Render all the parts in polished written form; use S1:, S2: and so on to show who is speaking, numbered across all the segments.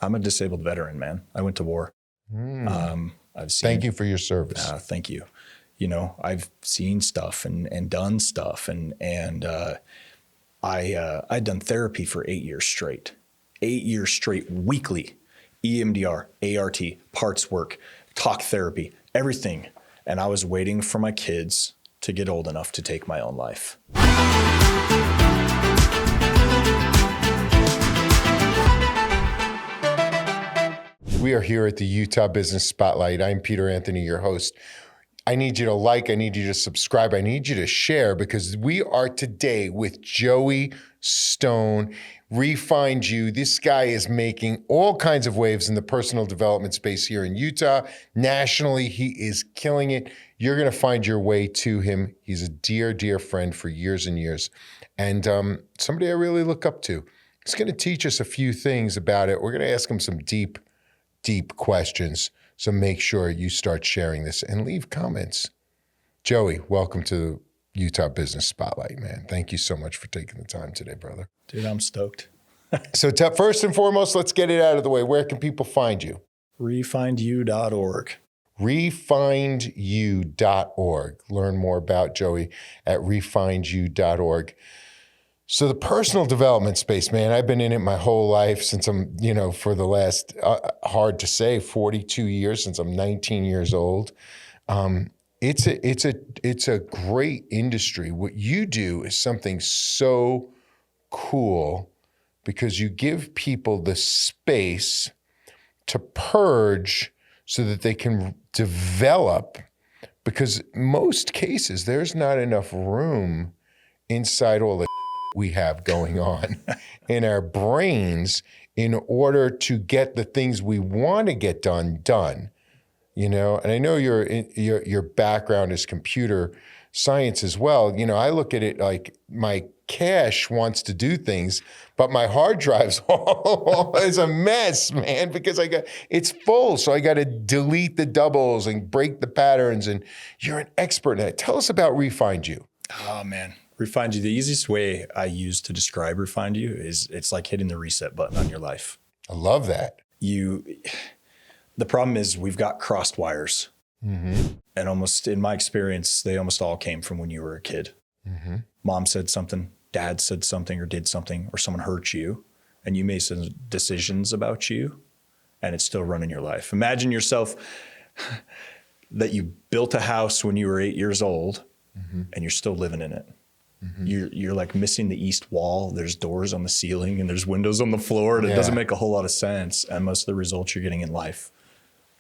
S1: I'm a disabled veteran, man. I went to war. I've seen.
S2: Thank you for your service.
S1: Thank you. You know, I've seen stuff and done stuff, and I'd done therapy for 8 years straight. 8 years straight, weekly. EMDR, ART, parts work, talk therapy, everything. And I was waiting for my kids to get old enough to take my own life.
S2: We are here at the Utah Business Spotlight. I'm Peter Anthony, your host. I need you to like, I need you to subscribe, I need you to share, because we are today with Joey Stone, Refined You. This guy is making all kinds of waves in the personal development space here in Utah. Nationally, he is killing it. You're going to find your way to him. He's a dear, dear friend for years and years, and somebody I really look up to. He's going to teach us a few things about it. We're going to ask him some deep questions. So make sure you start sharing this and leave comments. Joey, welcome to Utah Business Spotlight, man. Thank you so much for taking the time today, brother.
S1: Dude, I'm stoked.
S2: So first and foremost, let's get it out of the way. Where can people find you?
S1: Refindyou.org.
S2: Refindyou.org. Learn more about Joey at refindyou.org. So the personal development space, man, I've been in it my whole life since I'm, for the last, hard to say, 42 years, since I'm 19 years old. It's a great industry. What you do is something so cool, because you give people the space to purge so that they can develop, because most cases there's not enough room inside all the we have going on in our brains in order to get the things we want to get done. And I know your background is computer science as well. I look at it like my cache wants to do things, but my hard drive's is a mess, man, because it's full. So I got to delete the doubles and break the patterns. And you're an expert in it. Tell us about Refined You.
S1: Oh, man. Refined You, the easiest way I use to describe Refined You is it's like hitting the reset button on your life.
S2: I love that.
S1: The problem is we've got crossed wires. Mm-hmm. And almost, in my experience, they almost all came from when you were a kid. Mm-hmm. Mom said something, dad said something or did something, or someone hurt you, and you made some decisions about you, and it's still running your life. Imagine yourself that you built a house when you were 8 years old, mm-hmm. and you're still living in it. Mm-hmm. You're like missing the east wall. There's doors on the ceiling and there's windows on the floor, and it doesn't make a whole lot of sense. And most of the results you're getting in life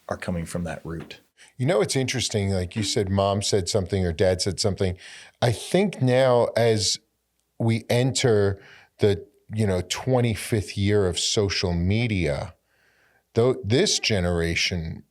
S1: are coming from that root.
S2: It's interesting. Like you said, mom said something or dad said something. I think now as we enter the 25th year of social media, though this generation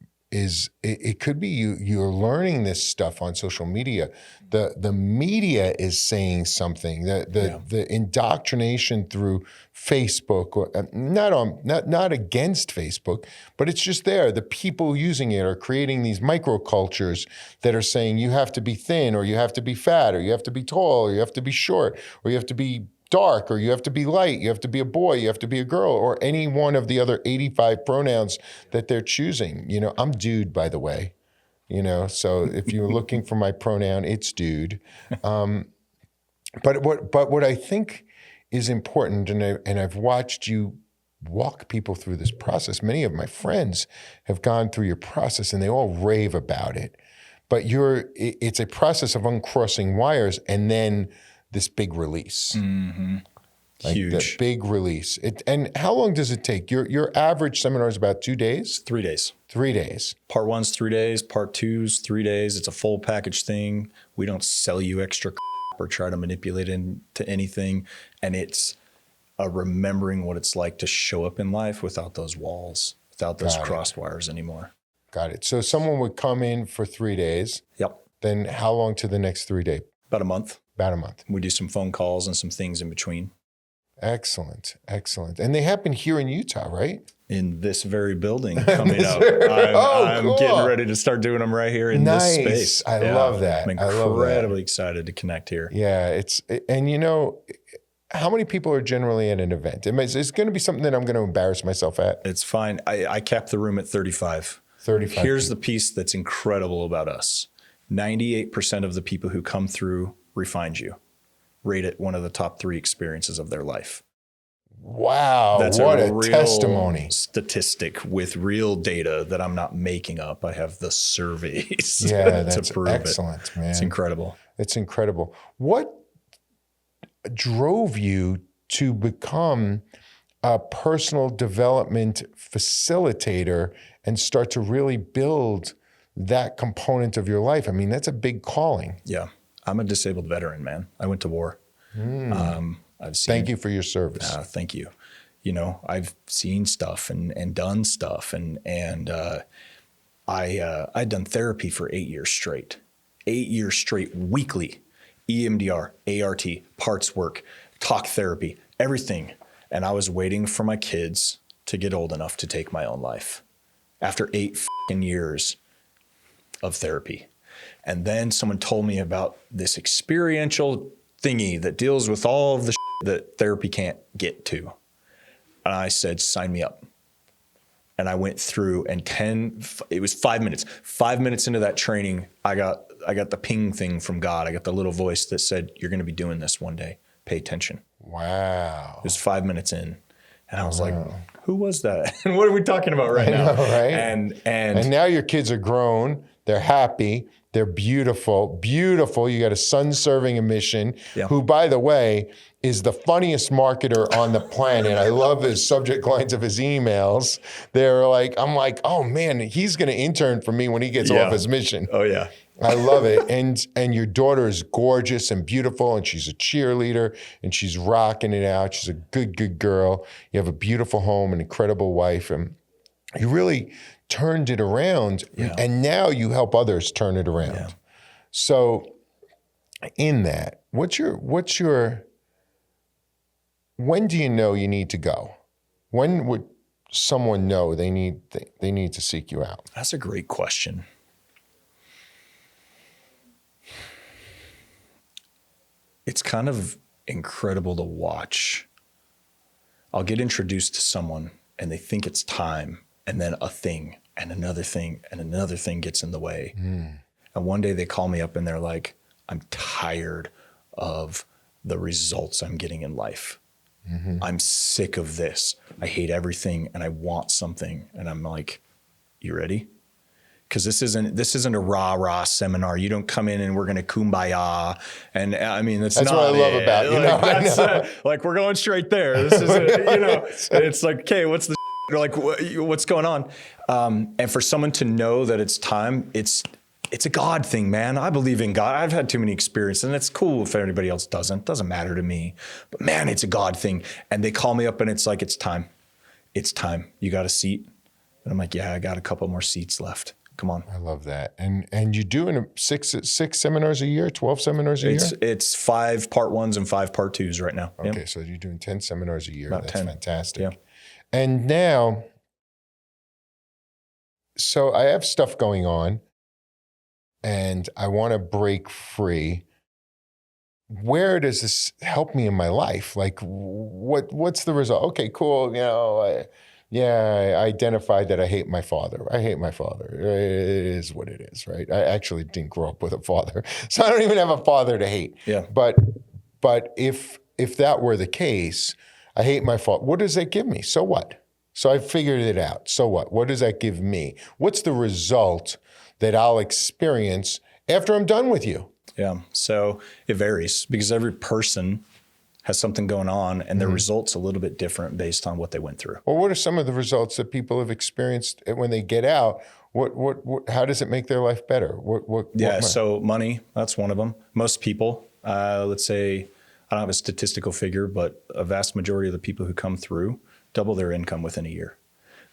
S2: it could be you're learning this stuff on social media. The media is saying something. The indoctrination through Facebook, or not against Facebook, but it's just there. The people using it are creating these microcultures that are saying you have to be thin, or you have to be fat, or you have to be tall, or you have to be short, or you have to be dark, or you have to be light, you have to be a boy, you have to be a girl, or any one of the other 85 pronouns that they're choosing. I'm dude, by the way, so if you're looking for my pronoun, it's dude. But what I think is important, and I've watched you walk people through this process. Many of my friends have gone through your process and they all rave about it, but it's a process of uncrossing wires and then this big release. Mm-hmm. Huge. The big release. And how long does it take? Your average seminar is about 2 days?
S1: 3 days.
S2: 3 days.
S1: Part 1's 3 days. Part 2's 3 days. It's a full package thing. We don't sell you extra or try to manipulate into anything. And it's remembering what it's like to show up in life without those walls, without those crossed wires anymore.
S2: Got it. So someone would come in for 3 days.
S1: Yep.
S2: Then how long to the next 3 days?
S1: About a month.
S2: About a month.
S1: We do some phone calls and some things in between.
S2: Excellent. And they happen here in Utah, right?
S1: In this very building coming up. I'm cool. Getting ready to start doing them right here in this space.
S2: I love that.
S1: I'm incredibly excited to connect here.
S2: Yeah, and how many people are generally at an event? It's going to be something that I'm going to embarrass myself at.
S1: It's fine. I capped the room at 35.
S2: 35.
S1: Here's the piece that's incredible about us. 98% of the people who come through Refined You rate it one of the top 3 experiences of their life.
S2: Wow,
S1: That's
S2: what
S1: a
S2: a
S1: real
S2: testimony.
S1: Statistic with real data that I'm not making up. I have the surveys
S2: Yeah,
S1: to
S2: that's
S1: prove
S2: excellent,
S1: it.
S2: man.
S1: It's incredible.
S2: It's incredible. What drove you to become a personal development facilitator and start to really build that component of your life? I mean, that's a big calling.
S1: Yeah. I'm a disabled veteran, man. I went to war. I've seen.
S2: Thank you for your service.
S1: Thank you. You know, I've seen stuff and done stuff, and I'd done therapy for 8 years straight. 8 years straight, weekly. EMDR, ART, parts work, talk therapy, everything. And I was waiting for my kids to get old enough to take my own life after 8 years of therapy. And then someone told me about this experiential thingy that deals with all of the that therapy can't get to. And I said, sign me up. And I went through, and it was 5 minutes. 5 minutes into that training, I got the ping thing from God. I got the little voice that said, you're going to be doing this one day. Pay attention.
S2: Wow.
S1: It was 5 minutes in. And I was like, who was that? And what are we talking about right now?
S2: I know, right? And now your kids are grown. They're happy. They're beautiful, beautiful. You got a son serving a mission, who, by the way, is the funniest marketer on the planet. I love his subject lines of his emails. They're like, I'm like, oh man, he's going to intern for me when he gets off his mission.
S1: Oh yeah.
S2: I love it. And your daughter is gorgeous and beautiful, and she's a cheerleader, and she's rocking it out. She's a good girl. You have a beautiful home, an incredible wife, and you really turned it around, and now you help others turn it around. Yeah. So in that, when do you know you need to go? When would someone know they need to seek you out?
S1: That's a great question. It's kind of incredible to watch. I'll get introduced to someone and they think it's time, and then a thing and another thing and another thing gets in the way. And one day they call me up and they're like, I'm tired of the results I'm getting in life. I'm sick of this. I hate everything and I want something. And I'm like, you ready? Because this isn't a rah-rah seminar. You don't come in and we're going to kumbaya. And I mean, that's
S2: what I love about you.
S1: Like, that's like, we're going straight there. This is it's like, okay, what's the like, what's going on? And for someone to know that it's time, it's a God thing, man. I believe in God. I've had too many experiences, and it's cool if anybody else doesn't. It doesn't matter to me. But man, it's a God thing. And they call me up and it's like, it's time. It's time. You got a seat? And I'm like, yeah, I got a couple more seats left. Come on.
S2: I love that. And you're doing six seminars a year, 12 seminars a year?
S1: It's 5 part 1s and 5 part 2s right now.
S2: Okay, so you're doing 10 seminars a year.
S1: About
S2: That's
S1: 10.
S2: fantastic.
S1: Yeah.
S2: And now, so I have stuff going on and I want to break free. Where does this help me in my life? Like, what's the result? Okay, cool. I identified that I hate my father. I hate my father. It is what it is, right? I actually didn't grow up with a father, so I don't even have a father to hate.
S1: Yeah.
S2: But if that were the case, I hate my father. What does that give me? So what? So I figured it out. So what? What does that give me? What's the result that I'll experience after I'm done with you?
S1: Yeah. So it varies because every person has something going on, and their results a little bit different based on what they went through.
S2: Well, what are some of the results that people have experienced when they get out? What how does it make their life better?
S1: So money, that's one of them. Most people, let's say, I don't have a statistical figure, but a vast majority of the people who come through double their income within a year.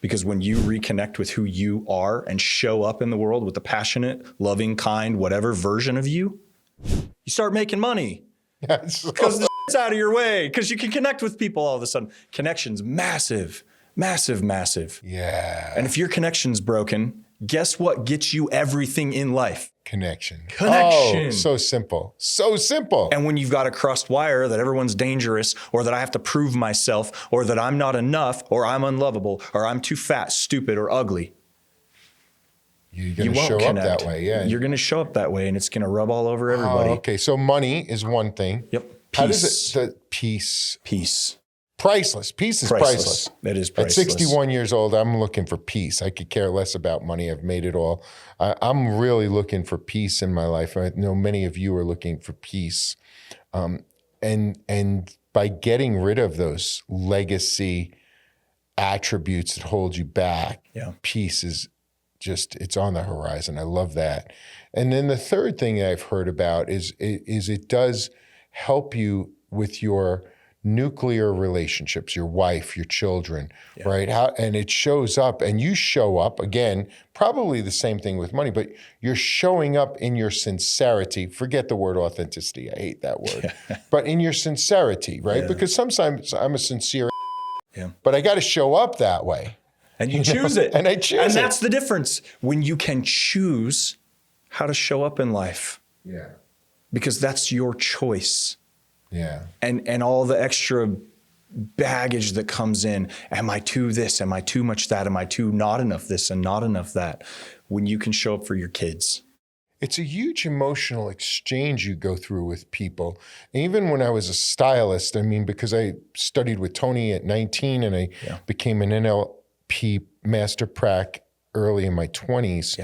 S1: Because when you reconnect with who you are and show up in the world with the passionate, loving, kind, whatever version of you, you start making money. Because the shit's out of your way. Because you can connect with people all of a sudden. Connection's massive, massive, massive.
S2: Yeah.
S1: And if your connection's broken, Guess what gets you everything in life?
S2: Connection.
S1: Connection.
S2: Oh, so simple. So simple.
S1: And when you've got a crossed wire that everyone's dangerous, or that I have to prove myself, or that I'm not enough, or I'm unlovable, or I'm too fat, stupid, or ugly,
S2: you're going to show
S1: connect.
S2: Up that way. Yeah.
S1: You're going to show up that way, and it's going to rub all over everybody.
S2: Oh, okay. So money is one thing.
S1: Yep. Peace.
S2: How does it, peace. Priceless. Peace is priceless.
S1: It is priceless.
S2: At 61 years old, I'm looking for peace. I could care less about money. I've made it all. I'm really looking for peace in my life. I know many of you are looking for peace. And by getting rid of those legacy attributes that hold you back, peace is just, it's on the horizon. I love that. And then the third thing I've heard about is it does help you with your nuclear relationships, your wife, your children, right? And it shows up, and you show up, again, probably the same thing with money, but you're showing up in your sincerity. Forget the word authenticity. I hate that word. But in your sincerity, right? Because sometimes I'm a sincere, but I got to show up that way.
S1: And you choose it.
S2: And I choose it.
S1: And that's the difference, when you can choose how to show up in life.
S2: Yeah.
S1: Because that's your choice.
S2: Yeah.
S1: And all the extra baggage that comes in. Am I too this? Am I too much that? Am I too not enough this and not enough that? When you can show up for your kids.
S2: It's a huge emotional exchange you go through with people. And even when I was a stylist, I mean, because I studied with Tony at 19 and I became an NLP master prac early in my 20s.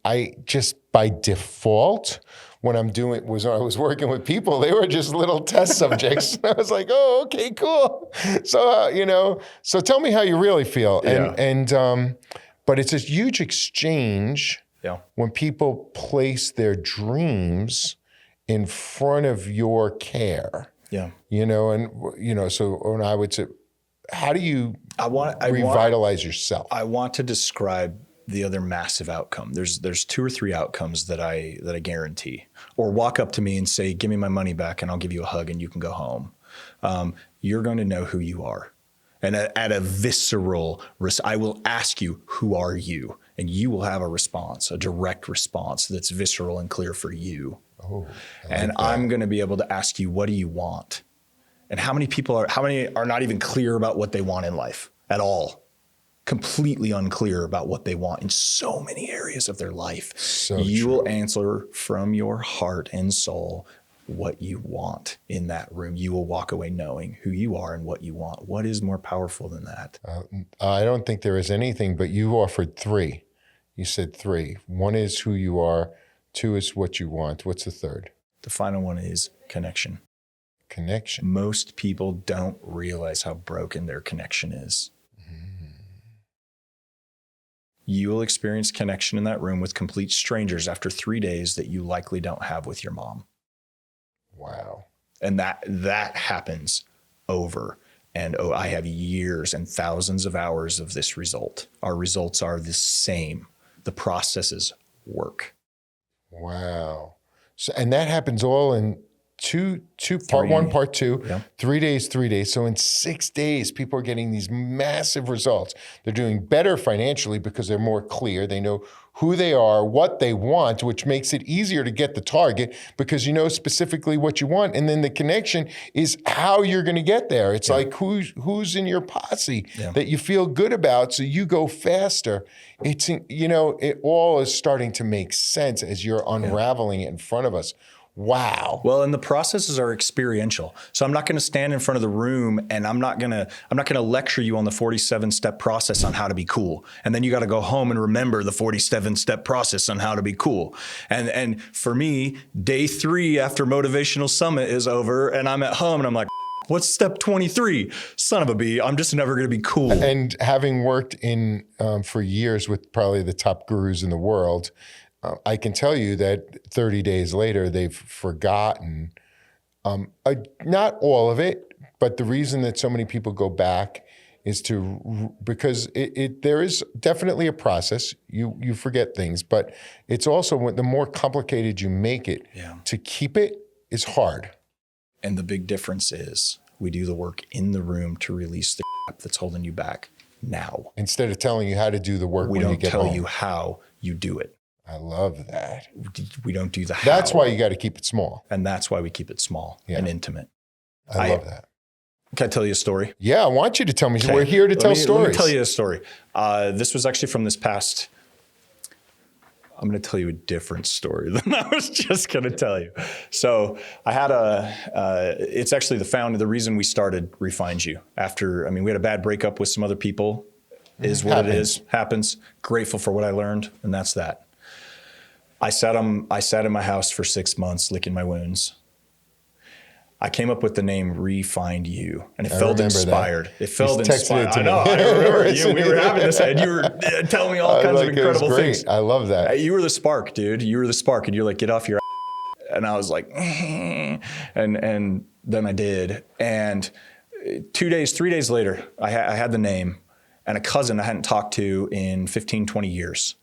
S2: I just by default, when I was working with people, they were just little test subjects. I was like, oh, okay, cool. So, so tell me how you really feel. But it's a huge exchange when people place their dreams in front of your care. So when I would say, how do you revitalize yourself?
S1: I want to describe the other massive outcome. There's 2 or 3 outcomes that I guarantee. Or walk up to me and say, give me my money back and I'll give you a hug and you can go home. You're going to know who you are. And at a visceral, I will ask you, who are you? And you will have a response, a direct response that's visceral and clear for you.
S2: Oh,
S1: I'm going to be able to ask you, what do you want? And how many are not even clear about what they want in life at all? Completely unclear about what they want in so many areas of their life.
S2: So
S1: you
S2: true.
S1: will answer from your heart and soul what you want in that room. You will walk away knowing who you are and what you want. What is more powerful than that?
S2: I don't think there is anything, but you offered 3. You said 3. 1 is who you are. 2 is what you want. What's the third?
S1: The final one is connection.
S2: Connection.
S1: Most people don't realize how broken their connection is. You will experience connection in that room with complete strangers after 3 days that you likely don't have with your mom.
S2: Wow.
S1: And that happens over and I have years and thousands of hours of this result. Our results are the same. The processes work.
S2: Wow. So, and that happens all in part 1, part 2, 3 days, 3 days. So in 6 days, people are getting these massive results. They're doing better financially because they're more clear. They know who they are, what they want, which makes it easier to get the target because you know specifically what you want. And then the connection is how you're going to get there. It's like who's in your posse that you feel good about, so you go faster. It's, it all is starting to make sense as you're unraveling it in front of us. Wow.
S1: Well, and the processes are experiential. So I'm not going to stand in front of the room and I'm not going to lecture you on the 47-step process on how to be cool. And then you got to go home and remember the 47-step process on how to be cool. And for me, day 3 after Motivational Summit is over and I'm at home and I'm like, what's step 23? Son of a bee, I'm just never going to be cool.
S2: And having worked in for years with probably the top gurus in the world, I can tell you that 30 days later, they've forgotten, not all of it, but the reason that so many people go back is because there is definitely a process. You forget things, but it's also the more complicated you make it, to keep it is hard.
S1: And the big difference is we do the work in the room to release the crap that's holding you back. now.
S2: Instead of telling you how to do the work when you get home.
S1: We don't tell you how you do it.
S2: I love that.
S1: We don't do the how.
S2: That's why you got to keep it small.
S1: And that's why we keep it small and intimate.
S2: I love that.
S1: Can I tell you a story?
S2: Yeah, I want you to tell me. Okay. We're here to tell stories.
S1: Let me tell you a story. This was actually from this past... I'm going to tell you a different story than I was just going to tell you. So I had it's actually the reason we started Refined You. We had a bad breakup with some other people, is what it is, happens. Grateful for what I learned, and that's that. I sat in my house for 6 months, licking my wounds. I came up with the name Refined You, and it felt inspired. It felt inspired. I know. I remember we were having this, and you were telling me all kinds of incredible things.
S2: I love that.
S1: You were the spark, dude. You were the spark, and you're like, get off your ass. And I was like, and then I did. And 3 days later, I had the name, and a cousin I hadn't talked to in 15, 20 years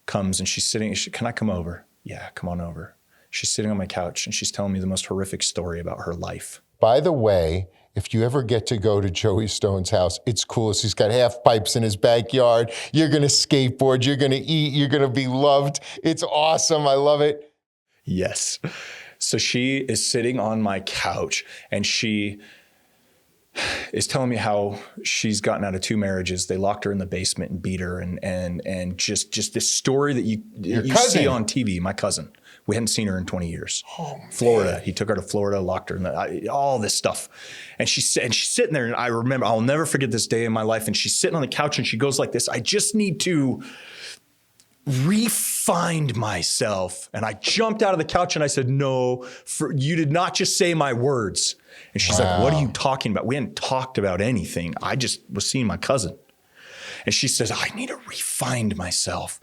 S1: comes, and she's sitting. Can I come over? Yeah, come on over. She's sitting on my couch and she's telling me the most horrific story about her life.
S2: By the way, if you ever get to go to Joey Stone's house, it's cool. He's got half pipes in his backyard. You're going to skateboard. You're going to eat. You're going to be loved. It's awesome. I love it.
S1: Yes. So she is sitting on my couch and she is telling me how she's gotten out of 2 marriages. They locked her in the basement and beat her. And just this story that you see on TV, my cousin. We hadn't seen her in 20 years.
S2: Oh,
S1: Florida. He took her to Florida, locked her in all this stuff. And she's sitting there, and I remember, I'll never forget this day in my life. And she's sitting on the couch and she goes like this, I just need to refind myself. And I jumped out of the couch and I said, no, you did not just say my words. And she's like, what are you talking about? We hadn't talked about anything. I just was seeing my cousin. And she says, I need to refind myself.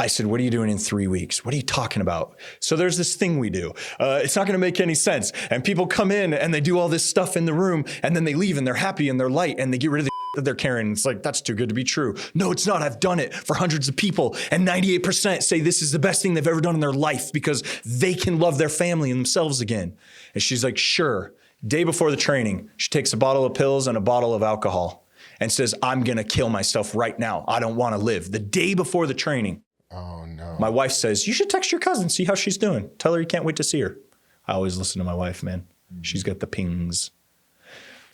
S1: I said, what are you doing in 3 weeks? What are you talking about? So there's this thing we do. It's not going to make any sense. And people come in and they do all this stuff in the room and then they leave and they're happy and they're light and they get rid of the that they're carrying. It's like, that's too good to be true. No, it's not. I've done it for hundreds of people. And 98% say this is the best thing they've ever done in their life because they can love their family and themselves again. And she's like, sure. Day before the training, she takes a bottle of pills and a bottle of alcohol and says, I'm going to kill myself right now. I don't want to live. The day before the training.
S2: Oh, no.
S1: My wife says, you should text your cousin, see how she's doing. Tell her you can't wait to see her. I always listen to my wife, man. She's got the pings.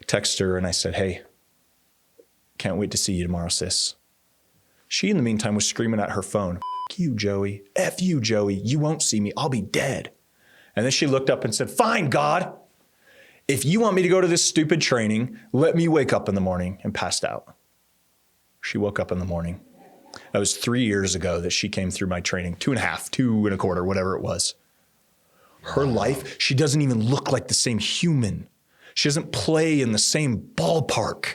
S1: Text her, and I said, hey, can't wait to see you tomorrow, sis. She, in the meantime, was screaming at her phone, F you, Joey. F you, Joey. You won't see me. I'll be dead. And then she looked up and said, fine, God. If you want me to go to this stupid training, let me wake up in the morning, and passed out. She woke up in the morning. That was 3 years ago that she came through my training, 2.5, 2.25, whatever it was. Her life, she doesn't even look like the same human. She doesn't play in the same ballpark.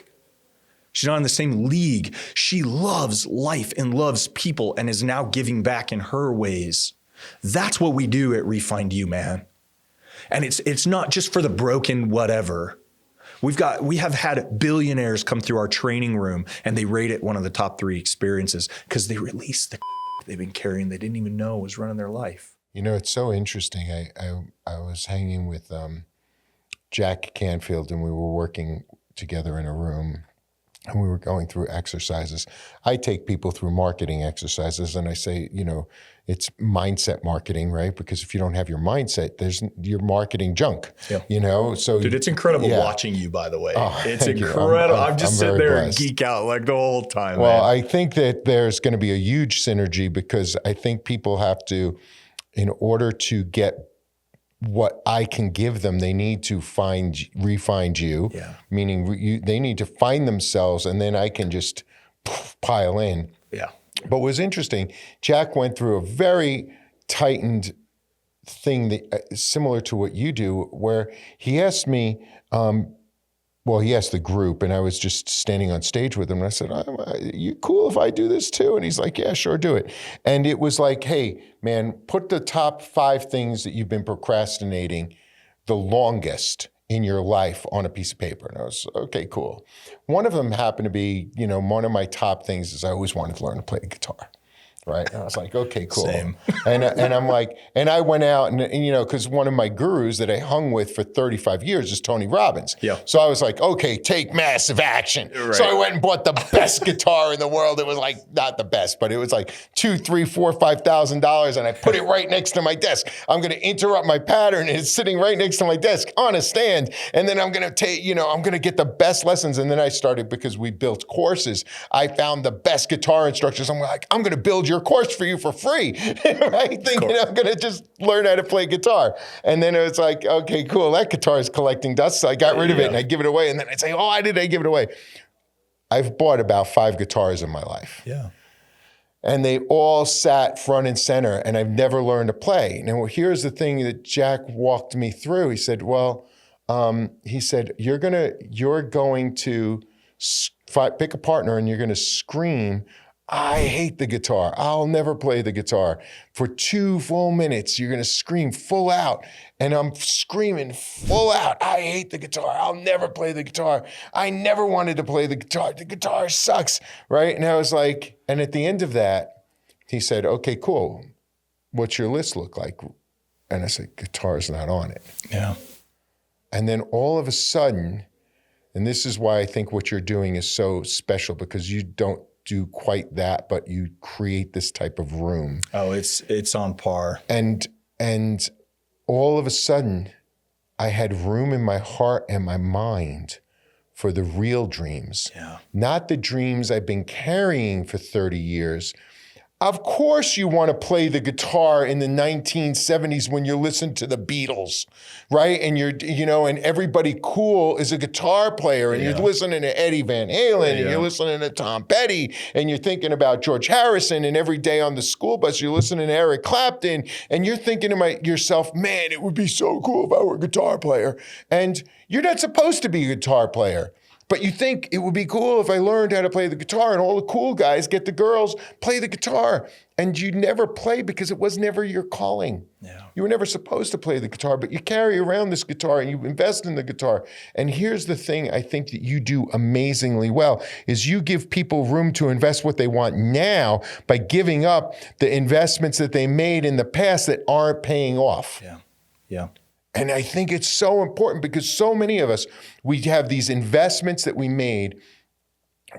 S1: She's not in the same league. She loves life and loves people and is now giving back in her ways. That's what we do at Refined You, man. And it's not just for the broken whatever. We have had billionaires come through our training room and they rate it one of the top 3 experiences because they released the they've been carrying they didn't even know was running their life.
S2: You know, it's so interesting. I was hanging with Jack Canfield and we were working together in a room and we were going through exercises. I take people through marketing exercises and I say, you know, it's mindset marketing, right? Because if you don't have your mindset, you're marketing junk, you know? So,
S1: dude, it's incredible watching you, by the way. Oh, it's incredible. I'm just sitting there blessed. And geek out like the whole time.
S2: Well,
S1: man.
S2: I think that there's going to be a huge synergy because I think people have to, in order to get what I can give them, they need to refine you, meaning they need to find themselves and then I can just pile in.
S1: Yeah.
S2: But what was interesting, Jack went through a very tightened thing that similar to what you do, where he asked me, he asked the group, and I was just standing on stage with him, and I said, you cool if I do this too? And he's like, yeah, sure, do it. And it was like, hey, man, put the top 5 things that you've been procrastinating the longest in your life on a piece of paper. And I was, okay, cool. One of them happened to be, you know, one of my top things is I always wanted to learn to play the guitar. Right. And I was like, okay, cool.
S1: Same.
S2: And I'm like, and I went out and you know, because one of my gurus that I hung with for 35 years is Tony Robbins.
S1: Yeah.
S2: So I was like, okay, take massive action.
S1: Right.
S2: So I went and bought the best guitar in the world. It was like, not the best, but it was like $2,000, $3,000, $4,000, $5,000. And I put it right next to my desk. I'm going to interrupt my pattern. And it's sitting right next to my desk on a stand. And then I'm going to take, you know, I'm going to get the best lessons. And then I started, because we built courses, I found the best guitar instructors. I'm like, I'm going to build your course for you for free, right? Thinking I'm going to just learn how to play guitar. And then it was like, okay, cool. That guitar is collecting dust. So I got rid of it and I give it away. And then I'd say, oh, why did I give it away? I've bought about 5 guitars in my life.
S1: Yeah.
S2: And they all sat front and center, and I've never learned to play. Now, here's the thing that Jack walked me through. He said, well, you're going to pick a partner and you're going to scream, I hate the guitar. I'll never play the guitar. For 2 full minutes, you're going to scream full out. And I'm screaming full out. I hate the guitar. I'll never play the guitar. I never wanted to play the guitar. The guitar sucks, right? And I was like, and at the end of that, he said, okay, cool. What's your list look like? And I said, guitar's not on it.
S1: Yeah.
S2: And then all of a sudden, and this is why I think what you're doing is so special, because you don't do quite that, but you create this type of room.
S1: Oh, it's on par.
S2: And all of a sudden, I had room in my heart and my mind for the real dreams.
S1: Yeah.
S2: Not the dreams I've been carrying for 30 years. Of course you want to play the guitar in the 1970s when you listen to the Beatles, right? And and everybody cool is a guitar player, and you're listening to Eddie Van Halen, and you're listening to Tom Petty, and you're thinking about George Harrison, and every day on the school bus you're listening to Eric Clapton, and you're thinking to yourself, man, it would be so cool if I were a guitar player. And you're not supposed to be a guitar player. But you think it would be cool if I learned how to play the guitar and all the cool guys get the girls play the guitar. And you never play because it was never your calling.
S1: Yeah.
S2: You were never supposed to play the guitar, but you carry around this guitar and you invest in the guitar. And here's the thing I think that you do amazingly well is you give people room to invest what they want now by giving up the investments that they made in the past that aren't paying off.
S1: Yeah. Yeah.
S2: And I think it's so important because so many of us, we have these investments that we made.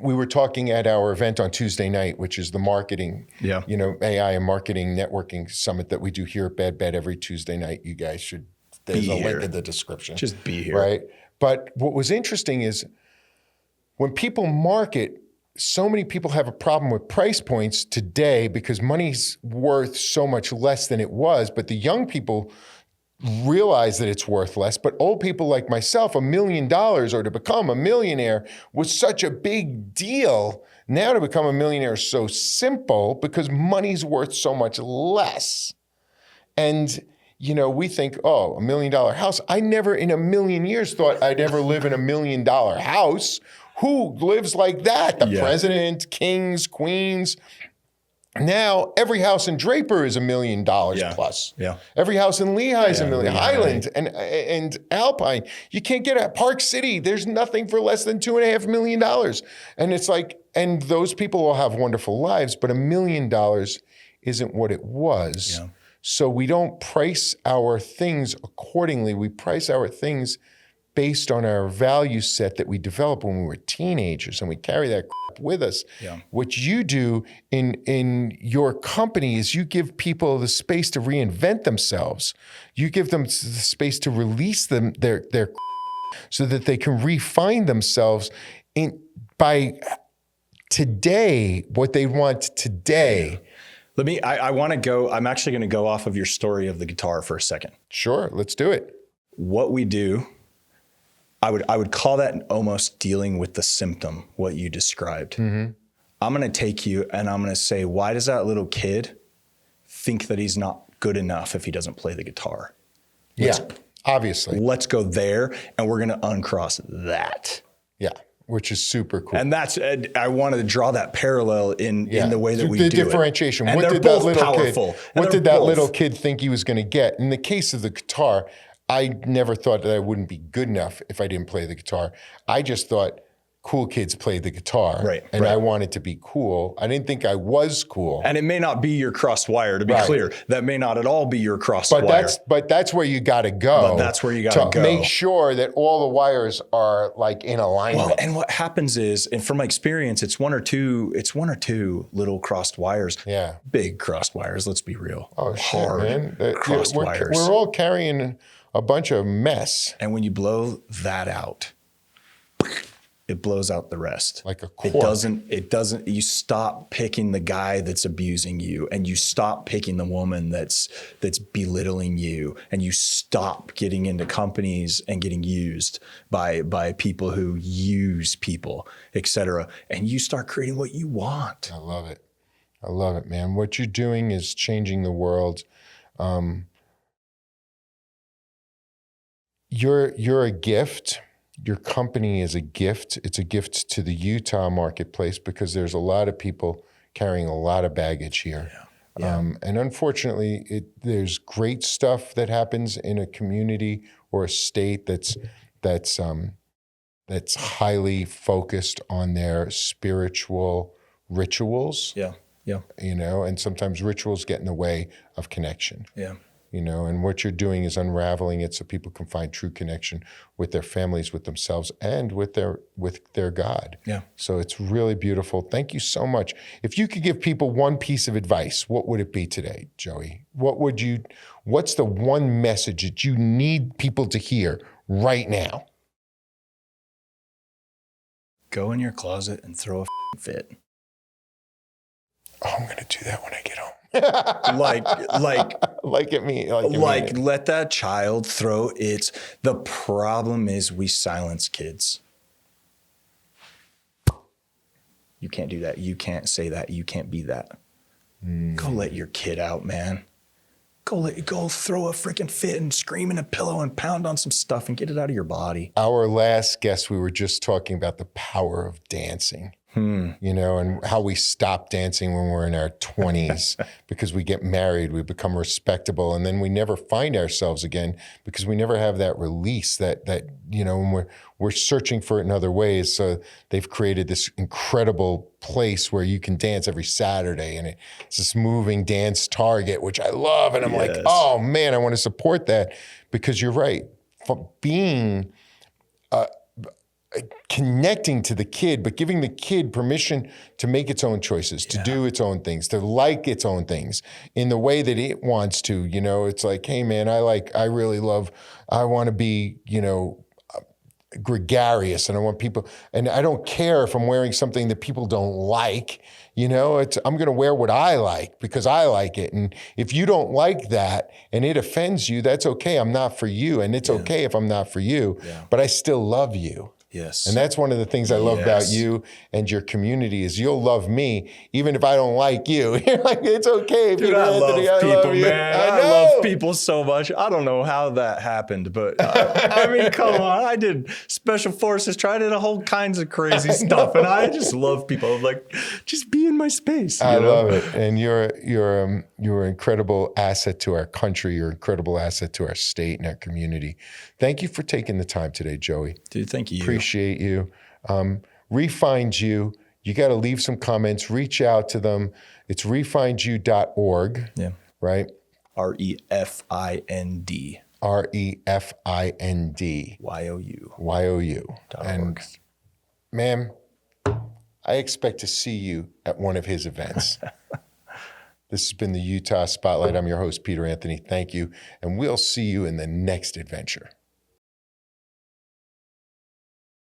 S2: We were talking at our event on Tuesday night, which is the marketing, AI and marketing networking summit that we do here at Bad Bed every Tuesday night. You guys should, there's a link in the description.
S1: Just be here.
S2: Right? But what was interesting is when people market, so many people have a problem with price points today because money's worth so much less than it was. But the young people realize that it's worth less, but old people like myself, $1 million or to become a millionaire was such a big deal. Now to become a millionaire is so simple because money's worth so much less. And we think, oh, $1 million house. I never in a million years thought I'd ever live in $1 million house. Who lives like that? The president, kings, queens. Now, every house in Draper is $1 million plus. Yeah. Every house in Lehigh is $1 million. Highland and Alpine. You can't get at Park City. There's nothing for less than $2.5 million. And it's like, and those people all have wonderful lives, but $1 million isn't what it was. Yeah. So we don't price our things accordingly. We price our things based on our value set that we developed when we were teenagers, and we carry that crap with us. Yeah. What you do in your company is you give people the space to reinvent themselves. You give them the space to release them their so that they can refine themselves by today, what they want today.
S1: I want to go, I'm actually going to go off of your story of the guitar for a second.
S2: Sure, let's do it.
S1: What we do, I would call that almost dealing with the symptom, what you described. Mm-hmm. I'm going to take you and I'm going to say, why does that little kid think that he's not good enough if he doesn't play the guitar?
S2: Obviously.
S1: Let's go there and we're going to uncross that.
S2: Yeah, which is super cool.
S1: And that's, I wanted to draw that parallel in the way that we do it.
S2: The differentiation.
S1: And they're both powerful.
S2: What did that little kid think he was going to get? In the case of the guitar, I never thought that I wouldn't be good enough if I didn't play the guitar. I just thought cool kids played the guitar.
S1: Right,
S2: And
S1: right.
S2: I wanted to be cool. I didn't think I was cool.
S1: And it may not be your crossed wire, to be clear. That may not at all be your crossed wire.
S2: But that's where you got to go.
S1: But that's where you got to go.
S2: Make sure that all the wires are like in alignment.
S1: Well, and what happens is, and from my experience, it's one or two little crossed wires.
S2: Yeah.
S1: Big crossed wires, let's be real.
S2: Oh, shit,
S1: Hard
S2: man.
S1: crossed wires.
S2: We're all carrying a bunch of mess.
S1: And when you blow that out, it blows out the rest.
S2: Like a cork.
S1: It doesn't, you stop picking the guy that's abusing you, and you stop picking the woman that's belittling you, and you stop getting into companies and getting used by people who use people, et cetera. And you start creating what you want.
S2: I love it. I love it, man. What you're doing is changing the world. You're a gift. Your company is a gift. It's a gift to the Utah marketplace because there's a lot of people carrying a lot of baggage here. Yeah. And unfortunately, there's great stuff that happens in a community or a state that's highly focused on their spiritual rituals.
S1: Yeah, yeah.
S2: You know, and sometimes rituals get in the way of connection.
S1: Yeah.
S2: You know, and what you're doing is unraveling it so people can find true connection with their families, with themselves, and with their God.
S1: Yeah.
S2: So it's really beautiful. Thank you so much. If you could give people one piece of advice, what would it be today, Joey? What's the one message that you need people to hear right now?
S1: Go in your closet and throw a fit.
S2: Oh, I'm going to do that when I get home.
S1: like let that child throw its. The problem is we silence kids. You can't do that. You can't say that. You can't be that. Go let your kid out, man. Go throw a freaking fit and scream in a pillow and pound on some stuff and get it out of your body.
S2: Our last guest, we were just talking about the power of dancing. You know, and how we stop dancing when we're in our 20s because we get married, we become respectable, and then we never find ourselves again because we never have that release that you know, when we're searching for it in other ways. So they've created this incredible place where you can dance every Saturday, and it's this moving dance Target, which I love, and I'm like, oh man, I want to support that because you're right. Being connecting to the kid, but giving the kid permission to make its own choices, to do its own things, to like its own things in the way that it wants to. You know, it's like, hey man, I want to be, you know, gregarious, and I want people, and I don't care if I'm wearing something that people don't like. You know, I'm going to wear what I like because I like it. And if you don't like that and it offends you, that's okay. I'm not for you. And it's okay if I'm not for you, but I still love you.
S1: Yes.
S2: And that's one of the things I love about you and your community is you'll love me even if I don't like you. You're like, it's okay.
S1: Dude, I love people, man. I love people so much. I don't know how that happened, but I mean, come on. I did special forces, tried a whole kinds of crazy stuff, and I just love people. I'm like, just be in my space.
S2: I love it. And you're an incredible asset to our country. You're an incredible asset to our state and our community. Thank you for taking the time today, Joey.
S1: Dude, thank you.
S2: Appreciate you. Refind You. You got to leave some comments. Reach out to them. It's refindyou.org. Yeah. Right?
S1: REFIND.
S2: REFIND. YOU. And ma'am, I expect to see you at one of his events. This has been the Utah Spotlight. I'm your host, Peter Anthony. Thank you. And we'll see you in the next adventure.